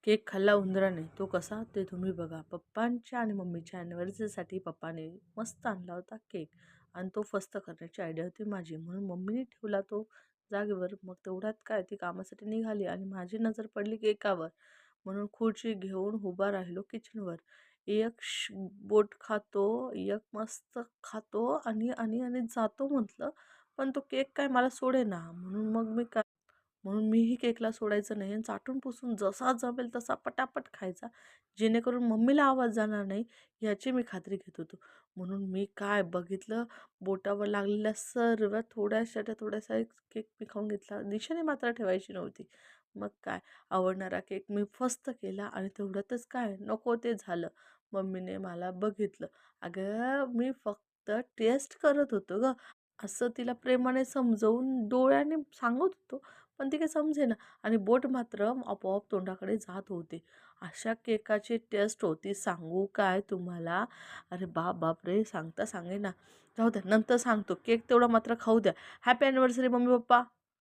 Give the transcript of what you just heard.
Cake खाल्ला उंदराने, तो कसा ते तुम्ही बघा. पप्पांच्या आणि मम्मीच्या अॅनिव्हर्सरीसाठी पप्पाने मस्त आणला होता केक आणि तो फस्त करण्याची आयडिया होती माझी. म्हणून मम्मीने ठेवला तो जागेवर. मग तेवढ्यात काय ती कामासाठी निघाली आणि माझी नजर पडली केकावर. म्हणून खुर्ची घेऊन उभा राहिलो किचनवर. एक बोट खातो, एक मस्त खातो आणि आणि आणि जातो म्हटलं. पण तो केक काय मला सोडेना. म्हणून मीही केकला सोडायचं नाही आणि चाटून पुसून जसा जमेल तसा पटापट खायचा, जेणेकरून मम्मीला आवाज जाणार नाही याची मी खात्री घेत होतो. म्हणून मी काय बघितलं, बोटावर लागलेल्या सर्व थोड्याशा एक केक मी खाऊन घेतला. निशाणी मात्र ठेवायची नव्हती. मग काय, आवडणारा केक मी फस्त केला आणि तेवढ्यातच काय नको ते झालं. मम्मीने मला बघितलं. अगं मी फक्त टेस्ट करत होतो गं, असं तिला प्रेमाने समजावून डोळ्याने सांगत होतो. पण ती काही समजेना आणि बोट मात्र आपोआप तोंडाकडे जात होते. अशा केकाची टेस्ट होती सांगू काय तुम्हाला? अरे बापरे! सांगता सांगेना. जाऊ द्या नंतर सांगतो. केक तेवढा मात्र खाऊ द्या. Happy anniversary mummy papa.